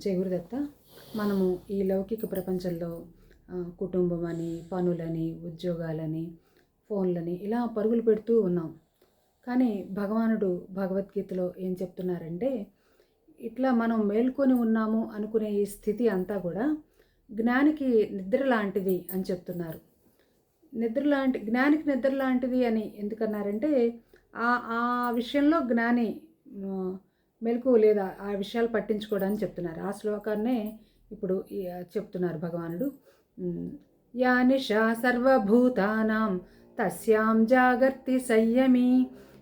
జై గురుదత్త. మనము ఈ లౌకిక ప్రపంచంలో కుటుంబం అని, పనులని, ఉద్యోగాలని, ఫోన్లని ఇలా పరుగులు పెడుతూ ఉన్నాం. కానీ భగవానుడు భగవద్గీతలో ఏం చెప్తున్నారంటే, ఇట్లా మనం మేల్కొని ఉన్నాము అనుకునే ఈ స్థితి అంతా కూడా జ్ఞానికి నిద్ర లాంటిది అని చెప్తున్నారు. జ్ఞానికి నిద్ర లాంటిది అని ఎందుకన్నారంటే, ఆ ఆ విషయంలో జ్ఞాని మెలకువ లేదా ఆ విషయాలు పట్టించుకోవడానికి చెప్తున్నారు. ఆ శ్లోకాన్నే ఇప్పుడు చెప్తున్నారు భగవానుడు. యా నిశా సర్వభూతానాం తస్యాం జాగర్తి సంయమి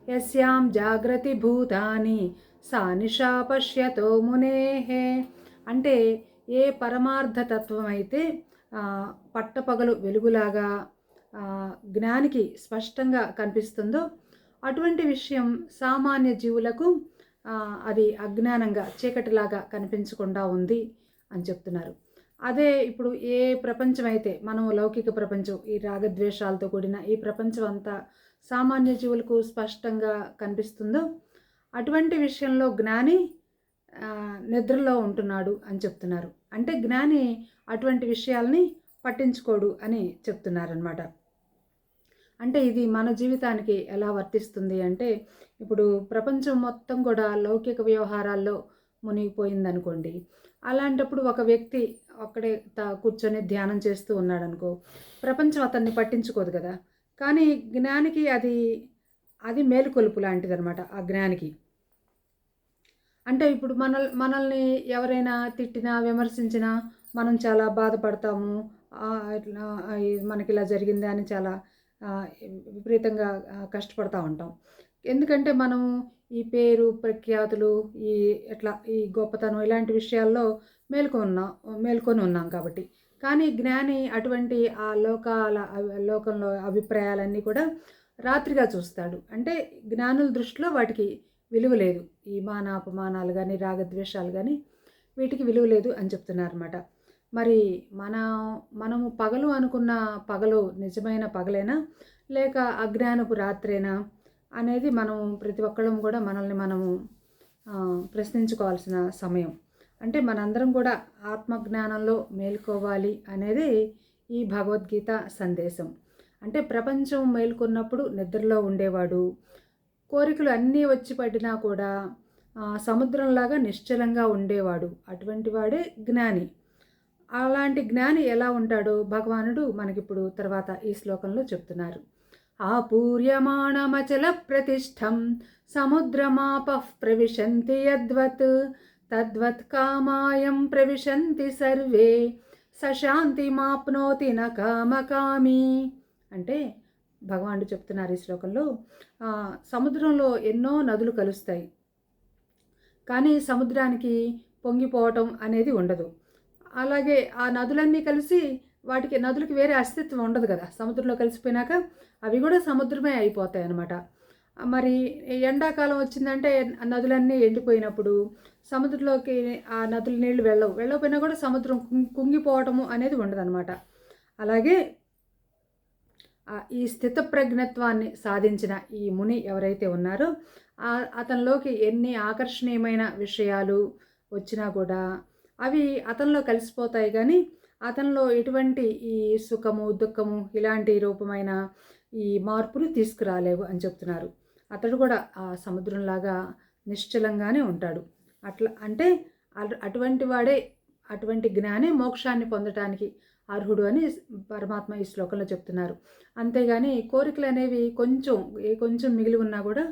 యస్యాం జాగ్రతి భూతాని సా నిశా పశ్యతో మునేః. అంటే ఏ పరమార్థతత్వం అయితే పట్టపగలు వెలుగులాగా జ్ఞానికి స్పష్టంగా కనిపిస్తుందో అటువంటి విషయం సామాన్య జీవులకు అది అజ్ఞానంగా చీకటిలాగా కనిపించకుండా ఉంది అని చెప్తున్నారు. అదే ఇప్పుడు ఏ ప్రపంచం అయితే మనం లౌకిక ప్రపంచం, ఈ రాగద్వేషాలతో కూడిన ఈ ప్రపంచం అంతా సామాన్య జీవులకు స్పష్టంగా కనిపిస్తుందో అటువంటి విషయంలో జ్ఞాని నిద్రలో ఉంటున్నాడు అని చెప్తున్నారు. అంటే జ్ఞాని అటువంటి విషయాల్ని పట్టించుకోడు అని చెప్తున్నారనమాట. అంటే ఇది మన జీవితానికి ఎలా వర్తిస్తుంది అంటే, ఇప్పుడు ప్రపంచం మొత్తం కూడా లౌకిక వ్యవహారాల్లో మునిగిపోయిందనుకోండి. అలాంటప్పుడు ఒక వ్యక్తి అక్కడే కూర్చొని ధ్యానం చేస్తూ ఉన్నాడనుకో, ప్రపంచం అతన్ని పట్టించుకోదు కదా. కానీ జ్ఞానికి అది మేలుకొలుపు లాంటిదనమాట. ఆ జ్ఞానికి అంటే ఇప్పుడు మనల్ని ఎవరైనా తిట్టినా, విమర్శించినా మనం చాలా బాధపడతాము. ఇట్లా మనకి ఇలా జరిగింది అని చాలా విపరీతంగా కష్టపడతా ఉంటాం. ఎందుకంటే మనం ఈ పేరు ప్రఖ్యాతులు ఈ గొప్పతనం ఇలాంటి విషయాల్లో మేల్కొని ఉన్నాం కాబట్టి. కానీ జ్ఞాని అటువంటి ఆ లోకంలో అభిప్రాయాలన్నీ కూడా రాత్రిగా చూస్తాడు. అంటే జ్ఞానుల దృష్టిలో వాటికి విలువ లేదు. ఈ మానాపమానాలు కానీ, రాగద్వేషాలు కానీ వీటికి విలువ లేదు అని చెప్తున్నారన్నమాట. మరి మనము పగలు అనుకున్న పగలు నిజమైన పగలేనా, లేక అజ్ఞానపు రాత్రేనా అనేది మనం ప్రతి ఒక్కళ్ళం కూడా మనల్ని మనము ప్రశ్నించుకోవాల్సిన సమయం. అంటే మనందరం కూడా ఆత్మజ్ఞానంలో మేల్కోవాలి అనేది ఈ భగవద్గీత సందేశం. అంటే ప్రపంచం మేల్కొన్నప్పుడు నిద్రలో ఉండేవాడు, కోరికలు అన్నీ వచ్చి పడినా కూడా సముద్రంలాగా నిశ్చలంగా ఉండేవాడు. అటువంటి వాడే జ్ఞాని. అలాంటి జ్ఞాని ఎలా ఉంటాడో భగవానుడు మనకిప్పుడు తర్వాత ఈ శ్లోకంలో చెప్తున్నారు. ఆపూర్యమాణమచల ప్రతిష్టం సముద్రమాపః ప్రవిశంతి యద్వత్ తద్వత్ కామాయం ప్రవిశంతి సర్వే సశాంతిమాప్నోతి న కామకామి. అంటే భగవానుడు చెప్తున్నారు ఈ శ్లోకంలో, సముద్రంలో ఎన్నో నదులు కలుస్తాయి, కానీ సముద్రానికి పొంగిపోవటం అనేది ఉండదు. అలాగే ఆ నదులన్నీ కలిసి నదులకి వేరే అస్తిత్వం ఉండదు కదా. సముద్రంలో కలిసిపోయినాక అవి కూడా సముద్రమే అయిపోతాయి అన్నమాట. మరి ఎండాకాలం వచ్చిందంటే నదులన్నీ ఎండిపోయినప్పుడు సముద్రంలోకి ఆ నదుల నీళ్లు వెళ్ళకపోయినా కూడా సముద్రం కుంగిపోవటము అనేది ఉండదన్నమాట. అలాగే ఈ స్థితప్రజ్ఞత్వాన్ని సాధించిన ఈ ముని ఎవరైతే ఉన్నారో అతనిలోకి ఎన్ని ఆకర్షణీయమైన విషయాలు వచ్చినా కూడా అవి అతనిలో కలిసిపోతాయి, కానీ అతనిలో ఎటువంటి ఈ సుఖము, దుఃఖము ఇలాంటి రూపమైన ఈ మార్పులు తీసుకురాలేవు అని చెప్తున్నారు. అతడు కూడా ఆ సముద్రంలాగా నిశ్చలంగానే ఉంటాడు. అంటే అటువంటి వాడే, అటువంటి జ్ఞానే మోక్షాన్ని పొందటానికి అర్హుడు అని పరమాత్మ ఈ శ్లోకంలో చెప్తున్నారు. అంతేగాని కోరికలు అనేవి కొంచెం మిగిలి ఉన్నా కూడా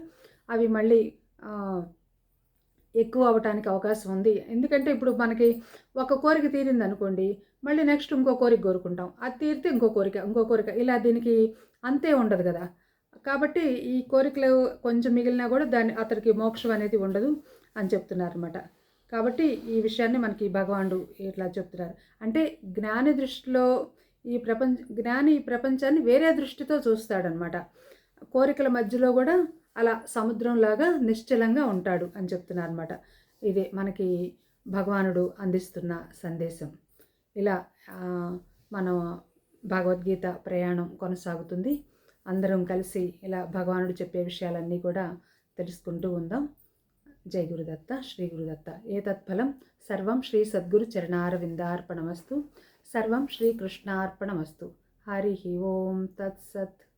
అవి మళ్ళీ ఎక్కువ అవ్వటానికి అవకాశం ఉంది. ఎందుకంటే ఇప్పుడు మనకి ఒక కోరిక తీరింది అనుకోండి, మళ్ళీ నెక్స్ట్ ఇంకో కోరిక కోరుకుంటాం, అది తీరితే ఇంకో కోరిక ఇలా దీనికి అంతే ఉండదు కదా. కాబట్టి ఈ కోరికలు కొంచెం మిగిలినా కూడా అతనికి మోక్షం అనేది ఉండదు అని చెప్తున్నారు అన్నమాట. కాబట్టి ఈ విషయాన్ని మనకి భగవానుడు ఇట్లా చెప్తున్నారు. అంటే జ్ఞాని దృష్టిలో జ్ఞాని ఈ ప్రపంచాన్ని వేరే దృష్టితో చూస్తాడనమాట. కోరికల మధ్యలో కూడా అలా సముద్రంలాగా నిశ్చలంగా ఉంటాడు అని చెప్తున్నారు అనమాట. ఇదే మనకి భగవానుడు అందిస్తున్న సందేశం. ఇలా మన భగవద్గీత ప్రయాణం కొనసాగుతుంది. అందరం కలిసి ఇలా భగవానుడు చెప్పే విషయాలన్నీ కూడా తెలుసుకుంటూ ఉందాం. జై గురుదత్త శ్రీ గురుదత్త. ఏతత్ఫలం సర్వం శ్రీ సద్గురు చరణారవిందార్పణమస్తు. సర్వం శ్రీకృష్ణార్పణమస్తు. హరి ఓం తత్సత్.